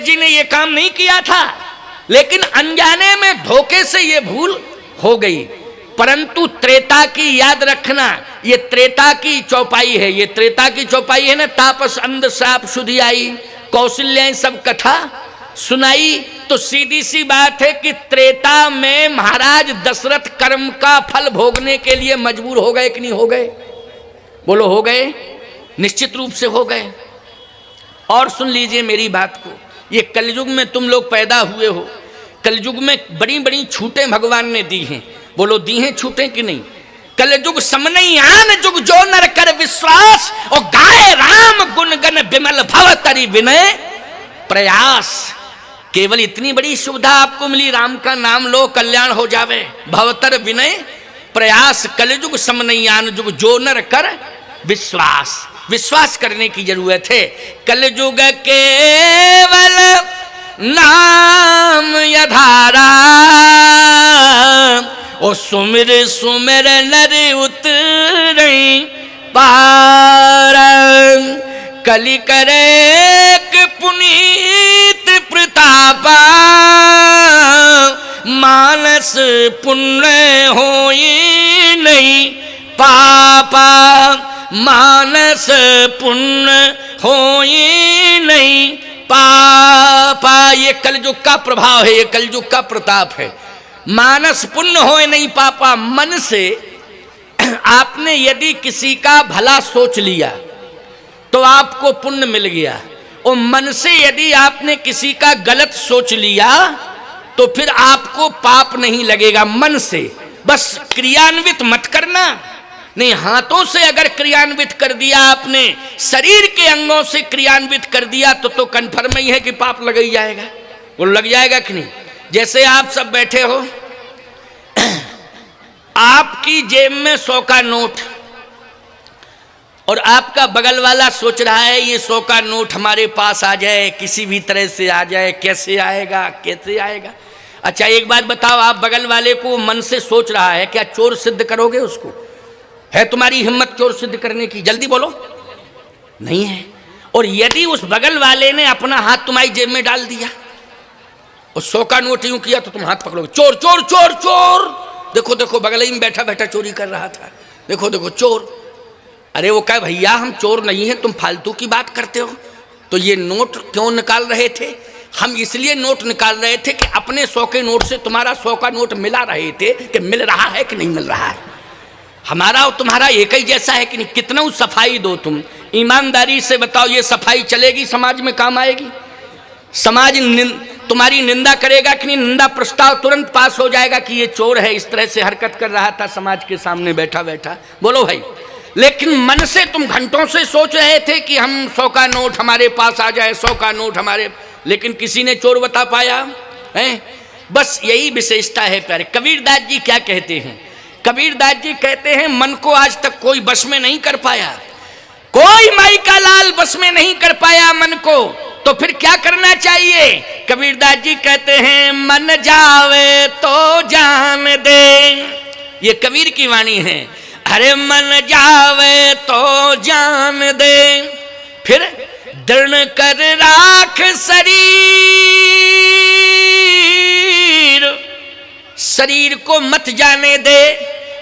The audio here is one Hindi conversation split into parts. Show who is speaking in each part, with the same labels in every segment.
Speaker 1: जी ने ये काम नहीं किया था, लेकिन अनजाने में धोखे से ये भूल हो गई। परंतु त्रेता की याद रखना, ये त्रेता की चौपाई है, ये त्रेता की चौपाई है ना। तापस अंध साप शुद्धि आई, कौशल्या सब कथा सुनाई। तो सीधी सी बात है कि त्रेता में महाराज दशरथ कर्म का फल भोगने के लिए मजबूर हो गए कि नहीं हो गए? बोलो हो गए, निश्चित रूप से हो गए। और सुन लीजिए मेरी बात को, ये कलयुग में तुम लोग पैदा हुए हो, कलयुग में बड़ी बड़ी छूटें भगवान ने दी हैं। बोलो दी हैं छूटें कि नहीं? कलयुग समनई आन जुग जो नर कर विश्वास, और गाए राम गुण गण विमल भव तरि विनय प्रयास। केवल इतनी बड़ी सुविधा आपको मिली, राम का नाम लो कल्याण हो जावे। भवतर विनय प्रयास, कलयुग समनई आन जुग जो नर कर विश्वास। विश्वास करने की जरूरत है। कलयुग केवल नाम यधारा, ओ सुमिर सुमिर नर उतरै पार। कलि करे पुनीत प्रतापा, मानस पुण्य होई नहीं पापा। मानस पुण्य होई नहीं पापा। ये कलयुग का प्रभाव है, ये कलयुग का प्रताप है। मानस पुण्य होए नहीं पापा। मन से आपने यदि किसी का भला सोच लिया तो आपको पुण्य मिल गया, और मन से यदि आपने किसी का गलत सोच लिया तो फिर आपको पाप नहीं लगेगा। मन से बस क्रियान्वित मत करना, नहीं हाथों से अगर क्रियान्वित कर दिया आपने, शरीर के अंगों से क्रियान्वित कर दिया तो कन्फर्म ही है कि पाप लग ही जाएगा। वो लग जाएगा कि नहीं? जैसे आप सब बैठे हो, आपकी जेब में 100 का नोट, और आपका बगल वाला सोच रहा है ये 100 का नोट हमारे पास आ जाए, किसी भी तरह से आ जाए। कैसे आएगा, कैसे आएगा? अच्छा एक बात बताओ, आप बगल वाले को मन से सोच रहा है, क्या चोर सिद्ध करोगे उसको? है तुम्हारी हिम्मत चोर सिद्ध करने की? जल्दी बोलो, नहीं है। और यदि उस बगल वाले ने अपना हाथ तुम्हारी जेब में डाल दिया और 100 का नोट यूं किया तो तुम हाथ पकड़ोगे, चोर चोर चोर चोर। देखो देखो बगल ही में बैठा बैठा चोरी कर रहा था, देखो देखो चोर। अरे वो कहे भैया हम चोर नहीं है, तुम फालतू की बात करते हो। तो ये नोट क्यों निकाल रहे थे? हम इसलिए नोट निकाल रहे थे कि अपने 100 के नोट से तुम्हारा 100 का नोट मिला रहे थे कि मिल रहा है कि नहीं मिल रहा है। हमारा और तुम्हारा एक ही जैसा है कि नहीं? कितना सफाई दो तुम, ईमानदारी से बताओ, ये सफाई चलेगी? समाज में काम आएगी? समाज तुम्हारी निंदा करेगा कि नहीं? निंदा प्रस्ताव तुरंत पास हो जाएगा कि ये चोर है, इस तरह से हरकत कर रहा था समाज के सामने बैठा बैठा। बोलो भाई। लेकिन मन से तुम घंटों से सोच रहे थे कि हम 100 का नोट हमारे पास आ जाए, 100 का नोट हमारे, लेकिन किसी ने चोर बता पाया है? बस यही विशेषता है प्यारे। कबीरदास जी क्या कहते हैं? कबीरदास जी कहते हैं मन को आज तक कोई बस में नहीं कर पाया, कोई माई का लाल बस में नहीं कर पाया मन को। तो फिर क्या करना चाहिए? कबीरदास जी कहते हैं मन जावे तो जान दे। ये कबीर की वाणी है। अरे मन जावे तो जान दे, फिर दृढ़ कर राख शरीर, शरीर को मत जाने दे।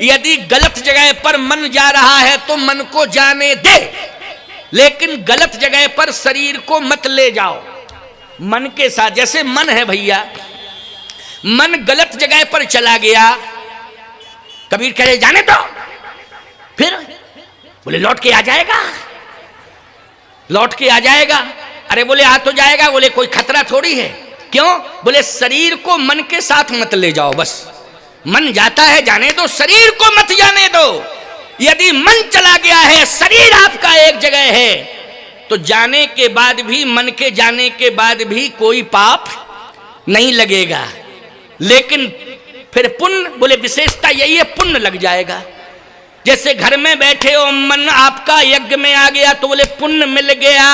Speaker 1: यदि गलत जगह पर मन जा रहा है तो मन को जाने दे, लेकिन गलत जगह पर शरीर को मत ले जाओ। मन के साथ, जैसे मन है भैया, मन गलत जगह पर चला गया, कबीर कह रहे जाने दो, फिर बोले लौट के आ जाएगा, लौट के आ जाएगा। अरे बोले आ तो जाएगा, बोले कोई खतरा थोड़ी है। क्यों? बोले शरीर को मन के साथ मत ले जाओ, बस मन जाता है जाने दो, शरीर को मत जाने दो। यदि मन चला गया है, शरीर आपका एक जगह है, तो जाने के बाद भी, मन के जाने के बाद भी कोई पाप नहीं लगेगा। लेकिन फिर पुण्य, बोले विशेषता यही है, पुण्य लग जाएगा। जैसे घर में बैठे हो, मन आपका यज्ञ में आ गया तो बोले पुण्य मिल गया,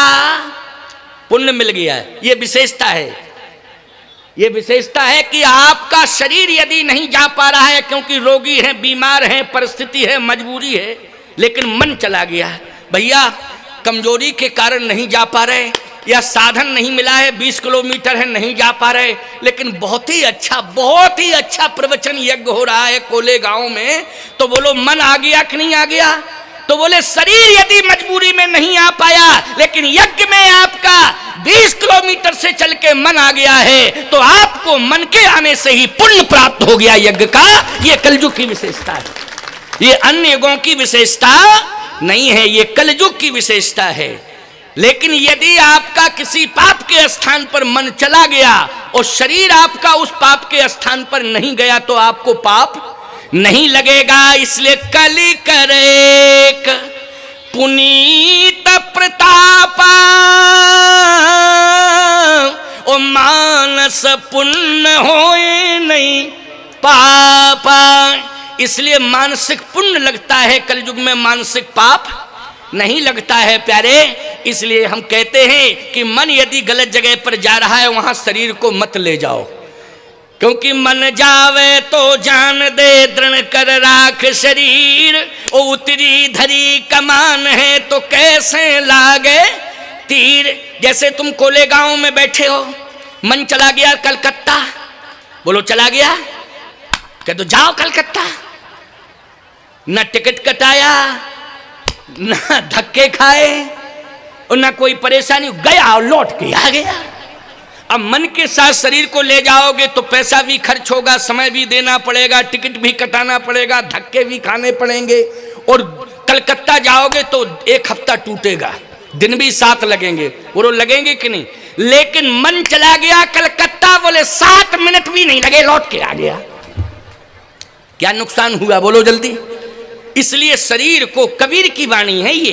Speaker 1: पुण्य मिल गया। ये विशेषता है, ये विशेषता है कि आपका शरीर यदि नहीं जा पा रहा है क्योंकि रोगी है, बीमार है, परिस्थिति है, मजबूरी है, लेकिन मन चला गया। भैया कमजोरी के कारण नहीं जा पा रहे, या साधन नहीं मिला है, 20 किलोमीटर है, नहीं जा पा रहे, लेकिन बहुत ही अच्छा प्रवचन यज्ञ हो रहा है कोले गांव में, तो बोलो मन आ गया कि नहीं आ गया? तो बोले शरीर यदि मजबूरी में नहीं आ पाया, लेकिन यज्ञ में आपका 20 किलोमीटर से चल के मन आ गया है, तो आपको मन के आने से ही पुण्य प्राप्त हो गया यज्ञ का। ये कलयुग की विशेषता है, ये अन्य युगों की विशेषता नहीं है, ये कलयुग की विशेषता है। लेकिन यदि आपका किसी पाप के स्थान पर मन चला गया और शरीर आपका उस पाप के स्थान पर नहीं गया, तो आपको पाप नहीं लगेगा। इसलिए कलि करे पुनीत प्रतापा ओ मानस पुण्य होए नहीं पापा। इसलिए मानसिक पुण्य लगता है, कलयुग में मानसिक पाप नहीं लगता है प्यारे। इसलिए हम कहते हैं कि मन यदि गलत जगह पर जा रहा है, वहां शरीर को मत ले जाओ, क्योंकि मन जावे तो जान दे दृढ़ कर राख शरीर। ओ उतरी धरी कमान है तो कैसे लागे तीर। जैसे तुम कोले गांव में बैठे हो, मन चला गया कलकत्ता, बोलो चला गया, कह दो जाओ कलकत्ता। न टिकट कटाया, न धक्के खाए और न कोई परेशानी, गया और लौट के आ गया। अब मन के साथ शरीर को ले जाओगे तो पैसा भी खर्च होगा, समय भी देना पड़ेगा, टिकट भी कटाना पड़ेगा, धक्के भी खाने पड़ेंगे। और कलकत्ता जाओगे तो 1 हफ्ता टूटेगा, दिन भी 7 लगेंगे, वो लगेंगे कि नहीं। लेकिन मन चला गया कलकत्ता, बोले 7 मिनट भी नहीं लगे, लौट के आ गया। क्या नुकसान हुआ बोलो जल्दी। इसलिए शरीर को, कबीर की वाणी है ये,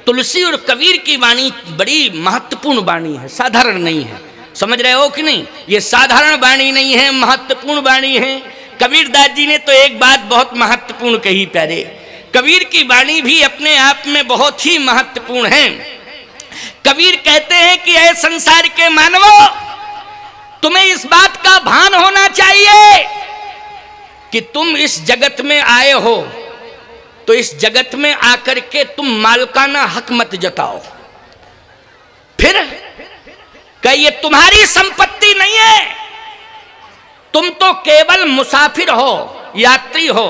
Speaker 1: तुलसी और कबीर की वाणी बड़ी महत्वपूर्ण वाणी है, साधारण नहीं है। समझ रहे हो कि नहीं? ये साधारण वाणी नहीं है, महत्वपूर्ण वाणी है। कबीरदास जी ने तो एक बात बहुत महत्वपूर्ण कही प्यारे। कबीर की वाणी भी अपने आप में बहुत ही महत्वपूर्ण है। कबीर कहते हैं कि ऐ संसार के मानवो, तुम्हें इस बात का भान होना चाहिए कि तुम इस जगत में आए हो, तो इस जगत में आकर के तुम मालकाना हक मत जताओ। फिर कहिए ये तुम्हारी संपत्ति नहीं है, तुम तो केवल मुसाफिर हो, यात्री हो।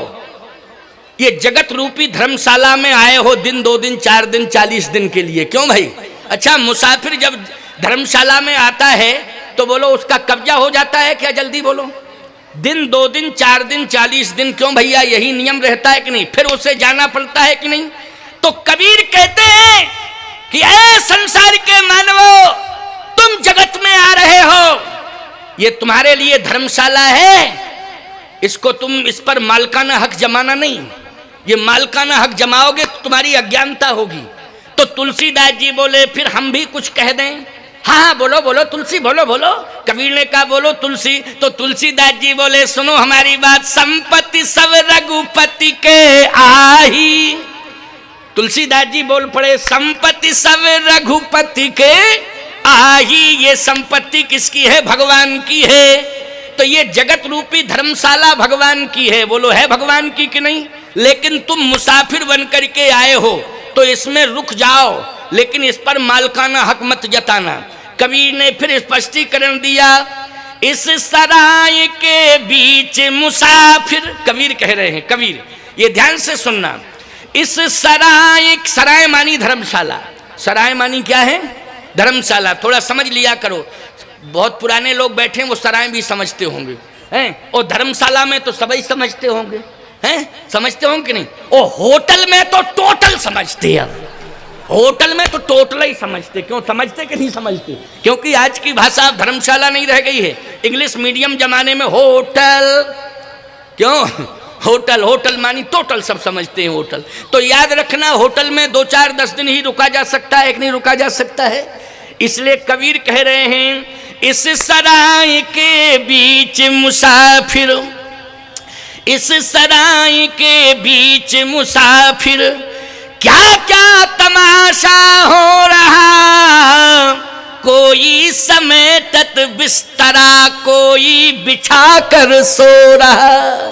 Speaker 1: ये जगत रूपी धर्मशाला में आए हो दिन 2 दिन 4 दिन 40 दिन के लिए। क्यों भाई? अच्छा, मुसाफिर जब धर्मशाला में आता है तो बोलो उसका कब्जा हो जाता है क्या? जल्दी बोलो। दिन 2 दिन 4 दिन 40 दिन, क्यों भैया? यही नियम रहता है कि नहीं? फिर उसे जाना पड़ता है कि नहीं? तो कबीर कहते हैं कि ऐ संसार के मानवो, तुम जगत में आ रहे हो, ये तुम्हारे लिए धर्मशाला है, इसको तुम, इस पर मालकाना हक जमाना नहीं। ये मालकाना हक जमाओगे तो तुम्हारी अज्ञानता होगी। तो तुलसीदास जी बोले फिर हम भी कुछ कह दें। हाँ बोलो बोलो तुलसी, बोलो बोलो। कबीर ने कहा बोलो तुलसी। तो तुलसीदास जी बोले सुनो हमारी बात, संपत्ति सब रघुपति के आही। तुलसीदास जी बोल पड़े संपत्ति सब रघुपति के आही। ये संपत्ति किसकी है? भगवान की है। तो ये जगत रूपी धर्मशाला भगवान की है, बोलो है भगवान की कि नहीं? लेकिन तुम मुसाफिर बन करके आए हो तो इसमें रुक जाओ, लेकिन इस पर मालकाना हक मत जताना। कबीर ने फिर स्पष्टीकरण दिया, इस सराय के बीच मुसाफिर, कबीर कह रहे हैं, कबीर ये ध्यान से सुनना। इस सराय, सराय मानी धर्मशाला, सराय मानी क्या है? धर्मशाला। थोड़ा समझ लिया करो, बहुत पुराने लोग बैठे हैं वो सराय भी समझते होंगे हैं, और धर्मशाला में तो सभी समझते होंगे हैं, समझते होंगे कि नहीं? और होटल में तो टोटल समझते हैं, होटल में तो टोटल ही समझते। क्यों समझते कि नहीं समझते? क्योंकि आज की भाषा अब धर्मशाला नहीं रह गई है, इंग्लिश मीडियम जमाने में होटल। क्यों होटल? होटल मानी टोटल, सब समझते हैं होटल। तो याद रखना, होटल में 2 4 10 दिन ही रुका जा सकता है, कि नहीं रुका जा सकता है। इसलिए कबीर कह रहे हैं इस सराय के बीच मुसाफिर, इस सराय के बीच मुसाफिर, क्या क्या तमाशा हो रहा। कोई समेटत बिस्तरा, कोई बिछा कर सो रहा।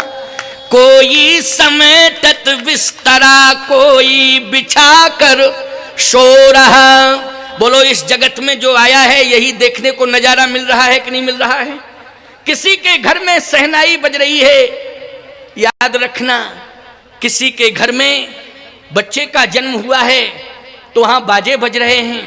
Speaker 1: कोई समेटत बिस्तरा, कोई बिछा कर सो रहा। बोलो इस जगत में जो आया है यही देखने को नजारा मिल रहा है कि नहीं मिल रहा है? किसी के घर में शहनाई बज रही है, याद रखना, किसी के घर में बच्चे का जन्म हुआ है तो वहां बाजे बज रहे हैं,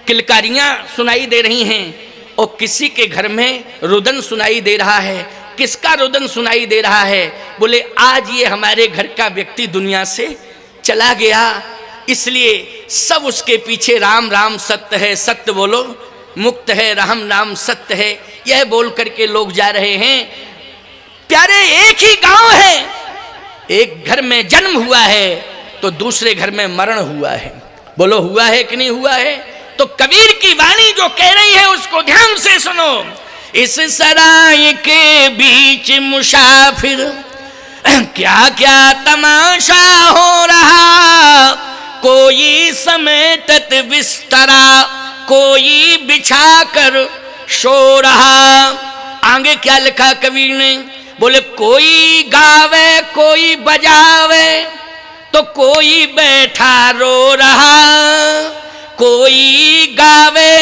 Speaker 1: किलकारियां सुनाई दे रही हैं, और किसी के घर में रुदन सुनाई दे रहा है। किसका रुदन सुनाई दे रहा है? बोले आज ये हमारे घर का व्यक्ति दुनिया से चला गया, इसलिए सब उसके पीछे राम राम सत्य है, सत्य बोलो मुक्त है, राम नाम सत्य है, यह बोल करके लोग जा रहे हैं। प्यारे एक ही गांव है, एक घर में जन्म हुआ है तो दूसरे घर में मरण हुआ है। बोलो हुआ है कि नहीं हुआ है? तो कबीर की वाणी जो कह रही है उसको ध्यान से सुनो। इस सराय के बीच मुसाफिर क्या क्या तमाशा हो रहा, कोई समेटत बिस्तरा, कोई बिछा कर सो रहा। आगे क्या लिखा कबीर ने? बोले कोई गावे कोई बजावे तो कोई बैठा रो रहा, कोई गावे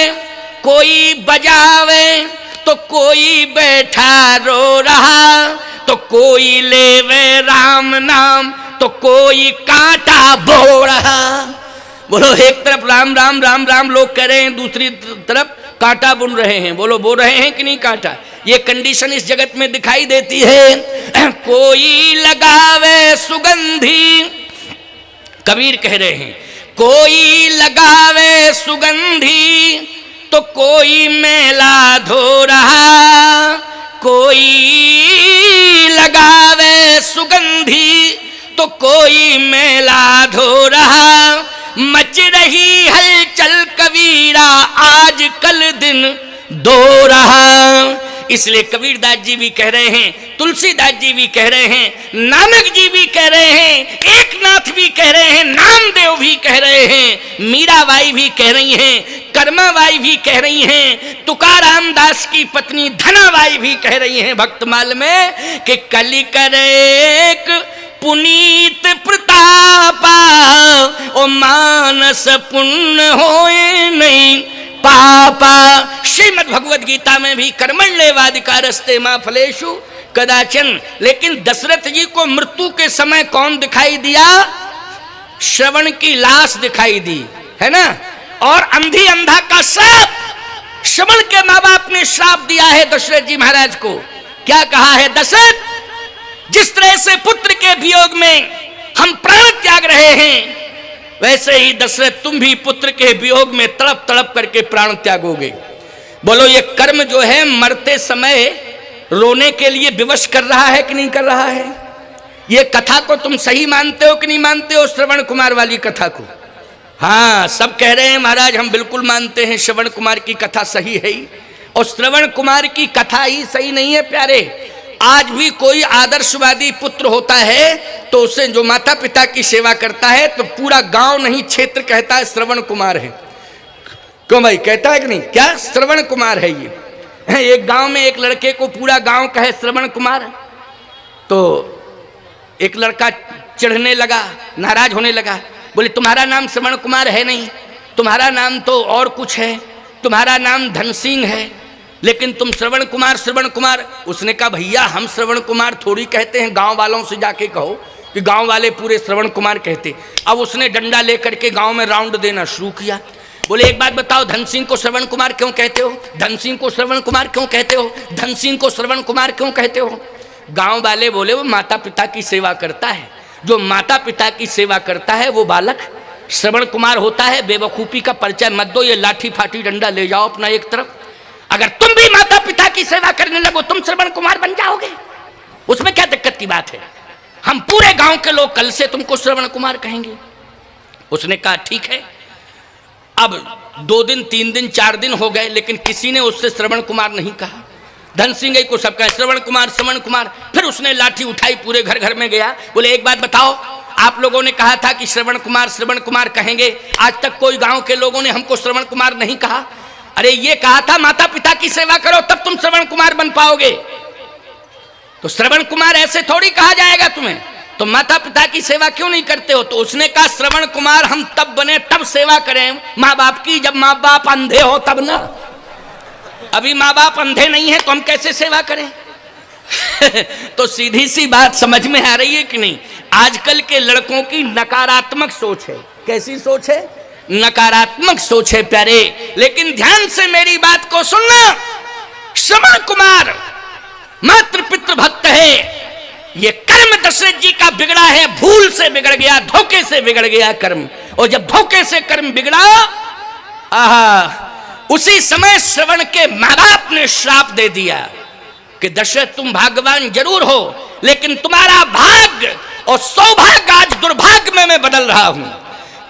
Speaker 1: कोई बजावे तो कोई बैठा रो रहा, तो कोई लेवे राम नाम तो कोई कांटा बो रहा। बोलो एक तरफ राम राम राम राम लोग कह रहे हैं, दूसरी तरफ कांटा बुन रहे हैं। बोलो बो रहे हैं कि नहीं कांटा? ये कंडीशन इस जगत में दिखाई देती है। कोई लगावे सुगंधी, कबीर कह रहे हैं कोई लगावे सुगंधी तो कोई मैला धो रहा, कोई लगावे सुगंधी तो कोई मैला धो रहा। मच रही हलचल कबीरा आज कल दिन दो रहा। इसलिए कबीरदास जी भी कह रहे हैं, तुलसीदास जी भी कह रहे हैं, नानक जी भी कह रहे हैं, एकनाथ भी कह रहे हैं, नामदेव भी कह रहे हैं, मीराबाई भी कह रही हैं, कर्माबाई भी कह रही हैं, तुकाराम दास की पत्नी धनाबाई भी कह रही हैं भक्तमाल में कि कलि करेक पुनीत प्रतापा ओ मानस पुण्य होए नहीं पापा। श्रीमद् भगवद गीता में भी कर्मण्येवाधिकारस्ते मा फलेषु कदाचन। लेकिन दशरथ जी को मृत्यु के समय कौन दिखाई दिया? श्रवण की लाश दिखाई दी, है ना? और अंधी अंधा का श्राप श्रवण के माँ बाप ने श्राप दिया है दशरथ जी महाराज को। क्या कहा है दशरथ? जिस तरह से पुत्र के वियोग में हम प्राण त्याग रहे हैं, वैसे ही दशरथ तुम भी पुत्र के वियोग में तड़प तड़प करके प्राण त्यागोगे। बोलो ये कर्म जो है मरते समय रोने के लिए विवश कर रहा है कि नहीं कर रहा है? ये कथा को तुम सही मानते हो कि नहीं मानते हो? श्रवण कुमार वाली कथा को? हाँ, सब कह रहे हैं महाराज हम बिल्कुल मानते हैं, श्रवण कुमार की कथा सही है ही। और श्रवण कुमार की कथा ही सही नहीं है प्यारे। आज भी कोई आदर्शवादी पुत्र होता है तो उसे जो माता पिता की सेवा करता है तो पूरा गांव नहीं क्षेत्र कहता है श्रवण कुमार है। क्यों भाई, कहता है कि नहीं? क्या श्रवण कुमार है ये? एक गांव में एक लड़के को पूरा गांव कहे श्रवण कुमार, तो एक लड़का चिढ़ने लगा, नाराज होने लगा। बोले तुम्हारा नाम श्रवण कुमार है नहीं, तुम्हारा नाम तो और कुछ है, तुम्हारा नाम धन सिंह है, लेकिन तुम श्रवण कुमार श्रवण कुमार। उसने कहा भैया हम श्रवण कुमार थोड़ी कहते हैं, गांव वालों से जाके कहो कि गांव वाले पूरे श्रवण कुमार कहते। अब उसने डंडा लेकर के गांव में राउंड देना शुरू किया। बोले एक बात बताओ, धन सिंह को श्रवण कुमार क्यों कहते हो? धन सिंह को श्रवण कुमार क्यों कहते हो? धन सिंह को श्रवण कुमार क्यों कहते हो? गांव वाले बोले वो माता पिता की सेवा करता है, जो माता पिता की सेवा करता है वो बालक श्रवण कुमार होता है। बेवकूफ़ी का परिचय मत दो, ये लाठी फाटी डंडा ले जाओ अपना एक तरफ। अगर तुम भी माता पिता की सेवा करने लगो तुम श्रवण कुमार बन जाओगे, उसमें क्या दिक्कत की बात है? हम पूरे गांव के लोग कल से तुमको श्रवण कुमार कहेंगे। उसने कहा ठीक है। अब 2 दिन 3 दिन 4 दिन हो गए, लेकिन किसी ने उससे श्रवण कुमार नहीं कहा। धन सिंह को सब कहा श्रवण कुमार श्रवण कुमार। फिर उसने लाठी उठाई, पूरे घर घर में गया। बोले एक बात बताओ, आप लोगों ने कहा था कि श्रवण कुमार कहेंगे, आज तक कोई गांव के लोगों ने हमको श्रवण कुमार नहीं कहा। अरे ये कहा था माता पिता की सेवा करो तब तुम श्रवण कुमार बन पाओगे। तो श्रवण कुमार ऐसे थोड़ी कहा जाएगा तुम्हें। तो माता पिता की सेवा क्यों नहीं करते हो? तो उसने कहा श्रवण कुमार हम तब बने तब सेवा करें माँ बाप की, जब माँ बाप अंधे हो तब ना। अभी माँ बाप अंधे नहीं है तो हम कैसे सेवा करें? तो सीधी सी बात समझ में आ रही है कि नहीं? आजकल के लड़कों की नकारात्मक सोच है। कैसी सोच है? नकारात्मक सोच है प्यारे। लेकिन ध्यान से मेरी बात को सुनना। श्रवण कुमार मातृ पितृ भक्त है। ये कर्म दशरथ जी का बिगड़ा है, भूल से बिगड़ गया, धोखे से बिगड़ गया कर्म। और जब धोखे से कर्म बिगड़ा, उसी समय श्रवण के माँ बाप ने श्राप दे दिया कि दशरथ तुम भाग्यवान जरूर हो, लेकिन तुम्हारा भाग्य और सौभाग्य आज दुर्भाग्य में मैं बदल रहा हूं,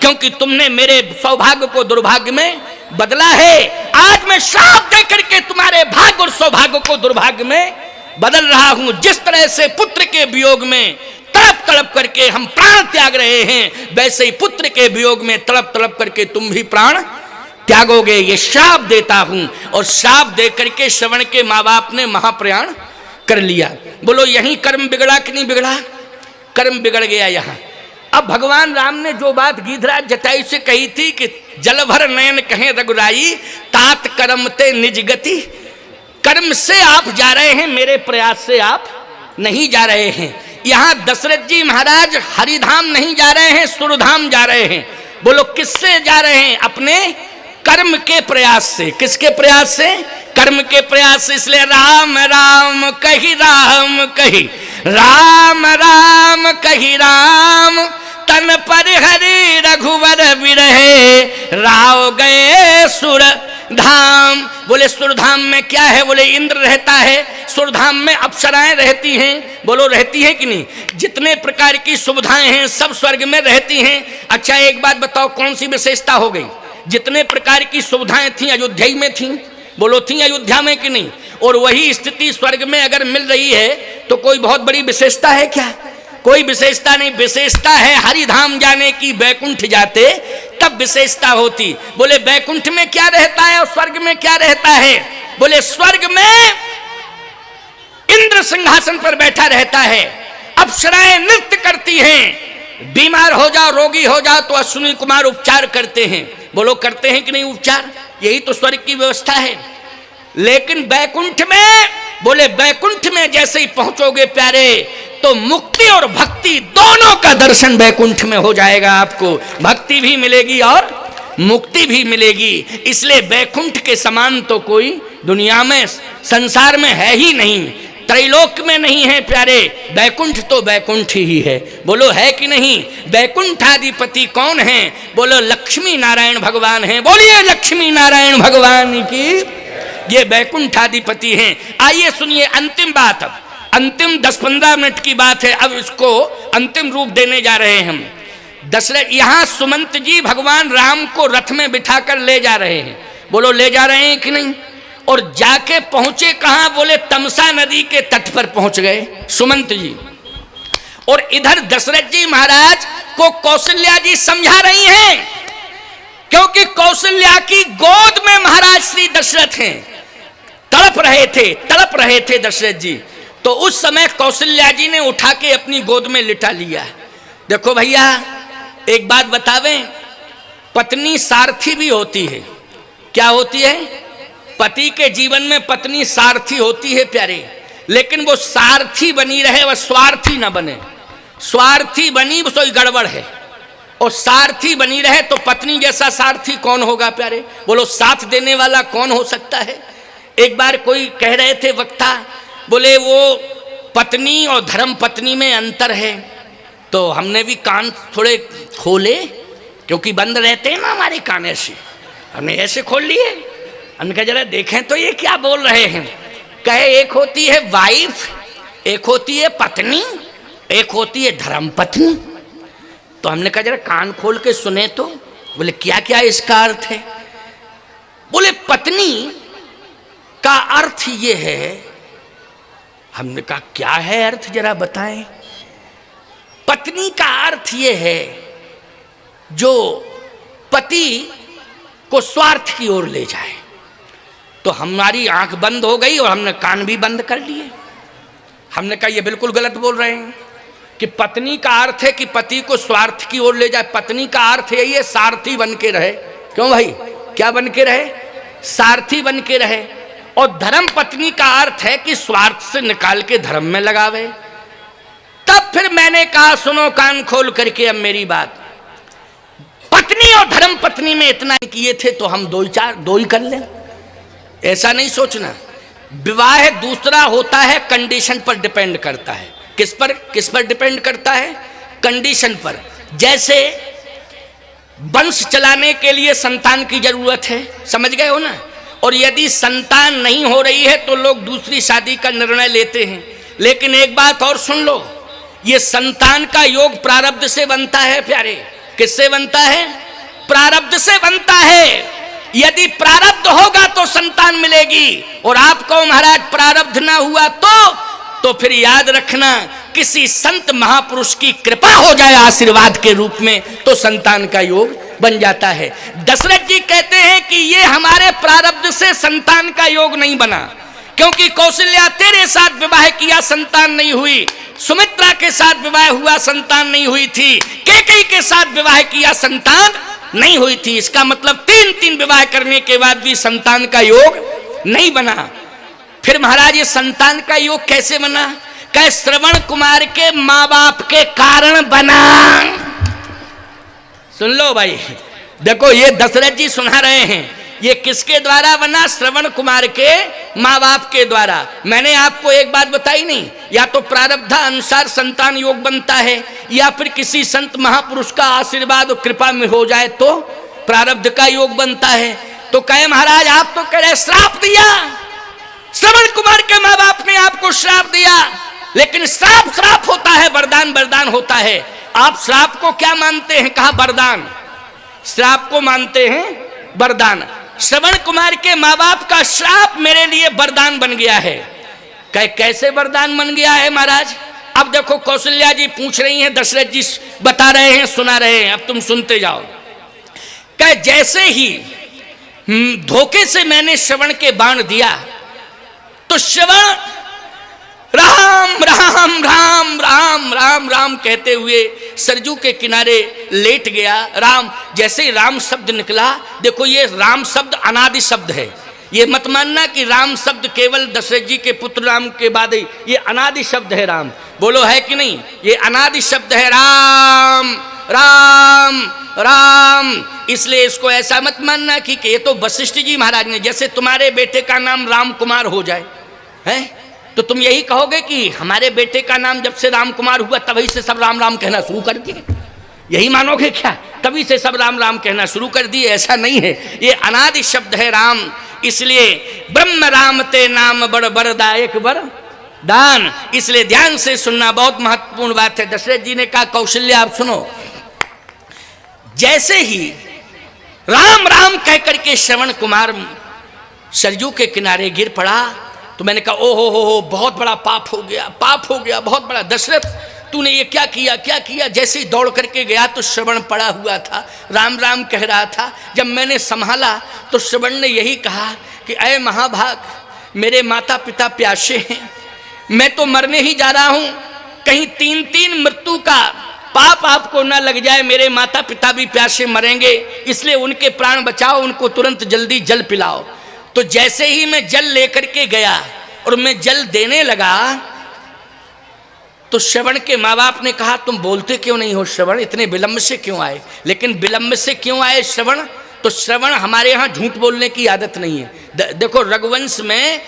Speaker 1: क्योंकि तुमने मेरे सौभाग्य को दुर्भाग्य में बदला है। आज मैं श्राप दे करके तुम्हारे भाग्य और सौभाग्य को दुर्भाग्य में बदल रहा हूं। जिस तरह से पुत्र के वियोग में तड़प तड़प करके हम प्राण त्याग रहे हैं, वैसे ही पुत्र के वियोग में तड़प तड़प करके तुम भी प्राण त्यागोगे। ये श्राप देता हूं। और श्राप दे करके श्रवण के माँ बाप ने महाप्रयाण कर लिया। बोलो यहीं कर्म बिगड़ा कि नहीं बिगड़ा? कर्म बिगड़ गया यहां। अब भगवान राम ने जो बात गिरिधराज जटायु से कही थी कि जल भर नयन कहें रघुराई, तात कर्म ते निज गति। कर्म से आप जा रहे हैं, मेरे प्रयास से आप नहीं जा रहे हैं। यहां दशरथ जी महाराज हरिधाम नहीं जा रहे हैं, सुरधाम जा रहे हैं। बोलो किससे जा रहे हैं? अपने कर्म के प्रयास से। किसके प्रयास से? कर्म के प्रयास से। इसलिए राम राम कही राम कही, राम राम कही राम, तन पर हरि रघुवर विरहे, राव गए सुर धाम। बोले सुरधाम में क्या है? बोले इंद्र रहता है। सुरधाम में अप्सराएं रहती हैं। बोलो रहती हैं कि नहीं? जितने प्रकार की सुविधाएं हैं सब स्वर्ग में रहती हैं। अच्छा एक बात बताओ, कौन सी विशेषता हो गई? जितने प्रकार की सुविधाएं थी अयोध्या में थी। बोलो थी अयोध्या में कि नहीं? और वही स्थिति स्वर्ग में अगर मिल रही है तो कोई बहुत बड़ी विशेषता है क्या? कोई विशेषता नहीं। विशेषता है हरिधाम जाने की, बैकुंठ जाते तब विशेषता होती। बोले बैकुंठ में क्या रहता है और स्वर्ग में क्या रहता है? बोले स्वर्ग में इंद्र सिंहासन पर बैठा रहता है, अप्सराएं नृत्य करती हैं, बीमार हो जाओ रोगी हो जाओ तो अश्विनी कुमार उपचार करते हैं। बोलो करते हैं कि नहीं उपचार? यही तो स्वर्ग की व्यवस्था है। लेकिन बैकुंठ में, बोले बैकुंठ में जैसे ही पहुंचोगे प्यारे तो मुक्ति और भक्ति दोनों का दर्शन बैकुंठ में हो जाएगा। आपको भक्ति भी मिलेगी और मुक्ति भी मिलेगी। इसलिए बैकुंठ के समान तो कोई दुनिया में संसार में है ही नहीं, त्रैलोक में नहीं है प्यारे। बैकुंठ तो बैकुंठ ही है। बोलो है कि नहीं? बैकुंठाधिपति कौन है? बोलो लक्ष्मी नारायण भगवान हैं। बोलिए लक्ष्मी नारायण भगवान की। ये बैकुंठाधिपति हैं। आइए सुनिए अंतिम बात। अब अंतिम 10-15 मिनट की बात है। अब इसको अंतिम रूप देने जा रहे हैं हम। दशरथ यहां सुमंत जी भगवान राम को रथ में बिठाकर ले जा रहे हैं। बोलो ले जा रहे हैं कि नहीं? और जाके पहुंचे कहां? बोले तमसा नदी के तट पर पहुंच गए सुमंत जी। और इधर दशरथ जी महाराज को कौशल्या जी समझा रही हैं, क्योंकि कौशल्या की गोद में महाराज श्री दशरथ हैं। तड़प रहे थे दशरथ जी। तो उस समय कौशल्या जी ने उठा के अपनी गोद में लिटा लिया। देखो भैया एक बात बतावें, पत्नी सारथी भी होती है। क्या होती है? पति के जीवन में पत्नी सारथी होती है प्यारे। लेकिन वो सारथी बनी रहे, वह स्वार्थी ना बने। स्वार्थी बनी तो गड़बड़ है, और सारथी बनी रहे तो पत्नी जैसा सारथी कौन होगा प्यारे? बोलो साथ देने वाला कौन हो सकता है? एक बार कोई कह रहे थे वक्ता, बोले वो पत्नी और धर्म पत्नी में अंतर है। तो हमने भी कान थोड़े खोले, क्योंकि बंद रहते हैं ना हमारे कान, ऐसे हमने ऐसे खोल लिए। हमने कहा जरा देखें तो ये क्या बोल रहे हैं। कहे एक होती है वाइफ, एक होती है पत्नी, एक होती है धर्म पत्नी। तो हमने कहा जरा कान खोल के सुने तो। बोले क्या क्या इसका अर्थ है? बोले पत्नी का अर्थ ये है। हमने कहा क्या है अर्थ, जरा बताएं। पत्नी का अर्थ ये है जो पति को स्वार्थ की ओर ले जाए। तो हमारी आंख बंद हो गई और हमने कान भी बंद कर लिए। हमने कहा ये बिल्कुल गलत बोल रहे हैं। कि पत्नी का अर्थ है कि पति को स्वार्थ की ओर ले जाए। पत्नी का अर्थ यही है सारथी बन के रहे। क्यों भाई, क्या बन के रहे? सारथी बन के रहे। और धर्म पत्नी का अर्थ है कि स्वार्थ से निकाल के धर्म में लगावे। तब फिर मैंने कहा सुनो कान खोल करके अब मेरी बात, पत्नी और धर्म पत्नी में इतना किए थे तो हम दो ही कर लें, ऐसा नहीं सोचना। विवाह दूसरा होता है, कंडीशन पर डिपेंड करता है। किस पर डिपेंड करता है? कंडीशन पर। जैसे वंश चलाने के लिए संतान की जरूरत है, समझ गए हो ना। और यदि संतान नहीं हो रही है तो लोग दूसरी शादी का निर्णय लेते हैं। लेकिन एक बात और सुन लो, ये संतान का योग प्रारब्ध से बनता है प्यारे। किससे बनता है? प्रारब्ध से बनता है। यदि प्रारब्ध होगा तो संतान मिलेगी, और आपको महाराज प्रारब्ध ना हुआ तो फिर याद रखना किसी संत महापुरुष की कृपा हो जाए आशीर्वाद के रूप में तो संतान का योग बन जाता है। दशरथ जी कहते हैं कि ये हमारे प्रारब्ध से संतान का योग नहीं बना, क्योंकि कौशल्या तेरे साथ विवाह किया संतान नहीं हुई, सुमित्रा के साथ विवाह हुआ संतान नहीं हुई थी, कैकेयी के साथ विवाह किया संतान नहीं हुई थी। इसका मतलब 3 विवाह करने के बाद भी संतान का योग नहीं बना। फिर महाराज ये संतान का योग कैसे बना? कह श्रवण कुमार के माँ बाप के कारण बना। सुन लो भाई, देखो ये दशरथ जी सुना रहे हैं, ये किसके द्वारा बना? श्रवण कुमार के माँ बाप के द्वारा। मैंने आपको एक बात बताई नहीं, या तो प्रारब्ध अनुसार संतान योग बनता है, या फिर किसी संत महापुरुष का आशीर्वाद और कृपा में हो जाए तो प्रारब्ध का योग बनता है। तो कहे महाराज आप तो कह रहे श्राप दिया, श्रवण कुमार के माँ बाप ने आपको श्राप दिया, लेकिन श्राप होता है, वरदान होता है। आप श्राप को क्या मानते हैं? कहा वरदान। श्राप को मानते हैं वरदान। श्रवण कुमार के माँ बाप का श्राप मेरे लिए वरदान बन गया है। कैसे वरदान बन गया है महाराज? अब देखो कौशल्या जी पूछ रही हैं, दशरथ जी बता रहे हैं, सुना रहे हैं, अब तुम सुनते जाओ। कह जैसे ही धोखे से मैंने श्रवण के बाण दिया तो श्रवण राम राम राम राम राम राम कहते हुए सरजू के किनारे लेट गया। राम, जैसे ही राम शब्द निकला, देखो ये राम शब्द अनादि शब्द है, ये मत मानना कि राम शब्द केवल दशरथ जी के पुत्र राम के बाद ही, ये अनादि शब्द है। राम बोलो है कि नहीं? ये अनादि शब्द है, राम राम राम। इसलिए इसको ऐसा मत मानना कि ये तो वशिष्ठ जी महाराज ने, जैसे तुम्हारे बेटे का नाम राम कुमार हो जाए है तो तुम यही कहोगे कि हमारे बेटे का नाम जब से राम कुमार हुआ तभी से सब राम राम कहना शुरू कर दिए, यही मानोगे क्या? तभी से सब राम राम कहना शुरू कर दिए? ऐसा नहीं है, ये अनादि शब्द है राम। इसलिए ब्रह्म राम ते नाम बड़ बरदायक बर दान। इसलिए ध्यान से सुनना, बहुत महत्वपूर्ण बात है। दशरथ जी ने कहा कौशल्या आप सुनो। जैसे ही राम राम कह करके श्रवण कुमार सरजू के किनारे गिर पड़ा तो मैंने कहा ओ हो बहुत बड़ा पाप हो गया, पाप हो गया बहुत बड़ा। दशरथ तूने ये क्या किया, क्या किया? जैसे ही दौड़ करके गया तो श्रवण पड़ा हुआ था, राम राम कह रहा था। जब मैंने संभाला तो श्रवण ने यही कहा कि अय महाभाग, मेरे माता पिता प्यासे हैं, मैं तो मरने ही जा रहा हूँ, कहीं 3 मृत्यु का पाप आपको ना लग जाए, मेरे माता पिता भी प्यासे मरेंगे, इसलिए उनके प्राण बचाओ, उनको तुरंत जल्दी जल पिलाओ। तो जैसे ही मैं जल लेकर के गया और मैं जल देने लगा तो श्रवण के माँ बाप ने कहा तुम बोलते क्यों नहीं हो श्रवण, इतने विलंब से क्यों आए? लेकिन विलंब से क्यों आए श्रवण? तो श्रवण हमारे यहाँ झूठ बोलने की आदत नहीं है। देखो रघुवंश में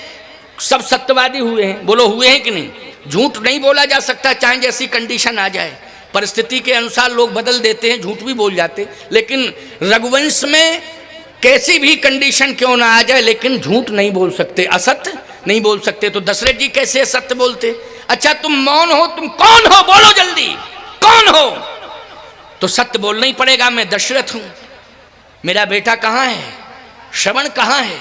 Speaker 1: सब सत्यवादी हुए हैं, बोलो हुए हैं कि नहीं? झूठ नहीं बोला जा सकता, चाहे जैसी कंडीशन आ जाए, परिस्थिति के अनुसार लोग बदल देते हैं, झूठ भी बोल जाते। लेकिन रघुवंश में कैसी भी कंडीशन क्यों ना आ जाए, लेकिन झूठ नहीं बोल सकते, असत्य नहीं बोल सकते। तो दशरथ जी कैसे सत्य बोलते? अच्छा तुम मौन हो, तुम कौन हो? बोलो जल्दी, कौन हो? तो सत्य बोलना ही पड़ेगा, मैं दशरथ हूं, मेरा बेटा कहाँ है, श्रवण कहाँ है?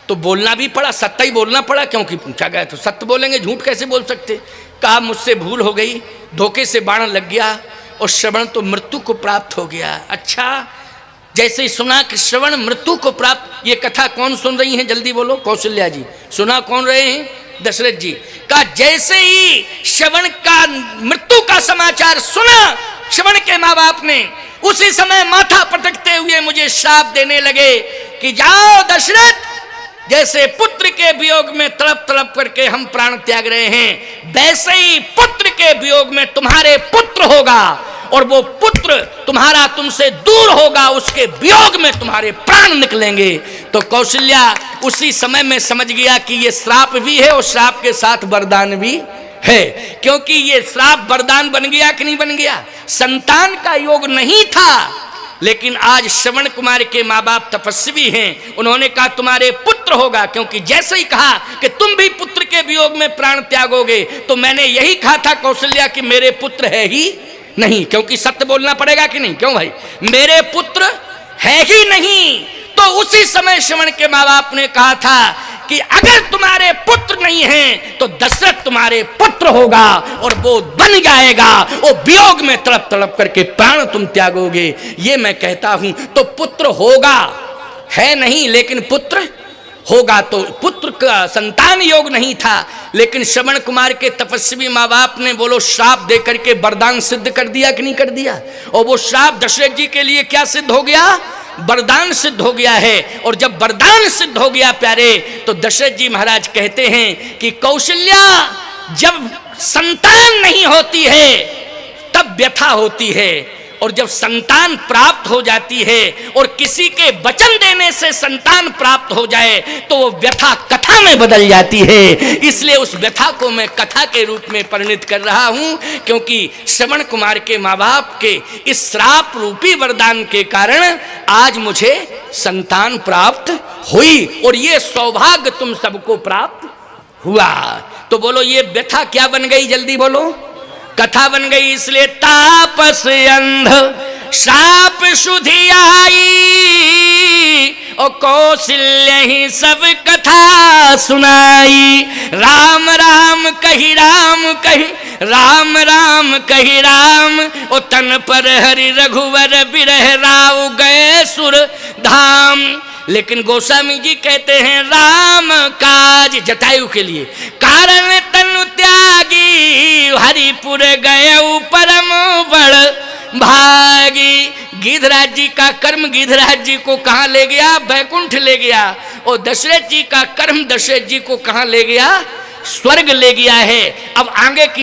Speaker 1: तो बोलना भी पड़ा, सत्य ही बोलना पड़ा, क्योंकि पूछा गया तो सत्य बोलेंगे, झूठ कैसे बोल सकते? कहा मुझसे भूल हो गई, धोखे से बाण लग गया और श्रवण तो मृत्यु को प्राप्त हो गया। अच्छा, जैसे ही सुना कि श्रवण मृत्यु को प्राप्त, ये कथा कौन सुन रही हैं जल्दी बोलो? कौशल्या जी। सुना कौन रहे हैं? दशरथ जी का जैसे ही श्रवण का मृत्यु का समाचार सुना श्रवण के माँ बाप ने, उसी समय माथा पटकते हुए मुझे श्राप देने लगे कि जाओ दशरथ, जैसे पुत्र के वियोग में तड़प तड़प करके हम प्राण त्याग रहे हैं, वैसे ही पुत्र के वियोग में तुम्हारे पुत्र होगा और वो पुत्र तुम्हारा तुमसे दूर होगा, उसके वियोग में तुम्हारे प्राण निकलेंगे। तो कौशल्या उसी समय में समझ गया कि ये श्राप भी है और श्राप के साथ वरदान भी है, क्योंकि ये श्राप वरदान बन गया कि नहीं बन गया। संतान का योग नहीं था, लेकिन आज श्रवण कुमार के माँ बाप तपस्वी हैं, उन्होंने कहा तुम्हारे पुत्र होगा, क्योंकि जैसे ही कहा कि तुम भी पुत्र के वियोग में प्राण त्यागोगे, तो मैंने यही कहा था कौशल्या कि मेरे पुत्र है ही नहीं, क्योंकि सत्य बोलना पड़ेगा कि नहीं, क्यों भाई, मेरे पुत्र है ही नहीं। तो उसी समय श्रवण के माँ बाप ने कहा था कि अगर तुम्हारे पुत्र नहीं हैं तो दशरथ तुम्हारे पुत्र होगा और वो बन जाएगा, वो वियोग में तड़प तड़प करके प्राण तुम त्यागोगे। ये मैं कहता हूं, तो पुत्र होगा, है नहीं लेकिन पुत्र होगा। तो पुत्र का संतान योग नहीं था, लेकिन श्रवण कुमार के तपस्वी माँ बाप ने बोलो श्राप दे करके वरदान सिद्ध कर दिया कि नहीं कर दिया। और वो श्राप दशरथ जी के लिए क्या सिद्ध हो गया, वरदान सिद्ध हो गया है। और जब वरदान सिद्ध हो गया प्यारे, तो दशरथ जी महाराज कहते हैं कि कौशल्या जब संतान नहीं होती है तब व्यथा होती है, और जब संतान प्राप्त हो जाती है और किसी के वचन देने से संतान प्राप्त हो जाए तो वो व्यथा कथा में बदल जाती है। इसलिए उस व्यथा को मैं कथा के रूप में परिणित कर रहा हूं, क्योंकि श्रवण कुमार के माँ बाप के इस श्राप रूपी वरदान के कारण आज मुझे संतान प्राप्त हुई, और ये सौभाग्य तुम सबको प्राप्त हुआ। तो बोलो ये व्यथा क्या बन गई, जल्दी बोलो, कथा बन गई। इसलिए तापस अंध शाप शुद्धि आई, और कौशल्य ही सब कथा सुनाई। राम राम कही राम कही, राम राम कही राम, ओ तन पर हरि रघुवर बिरह राव गए सुर धाम। लेकिन गोस्वामी जी कहते हैं राम काज जटायु के लिए कारण तनु त्यागी, हरिपुर गए परम बड़ भागी। गिधराज जी का कर्म गिधराज जी को कहाँ ले गया, बैकुंठ ले गया, और दशरथ जी का कर्म दशरथ जी को कहाँ ले गया, स्वर्ग ले गया है। अब आगे की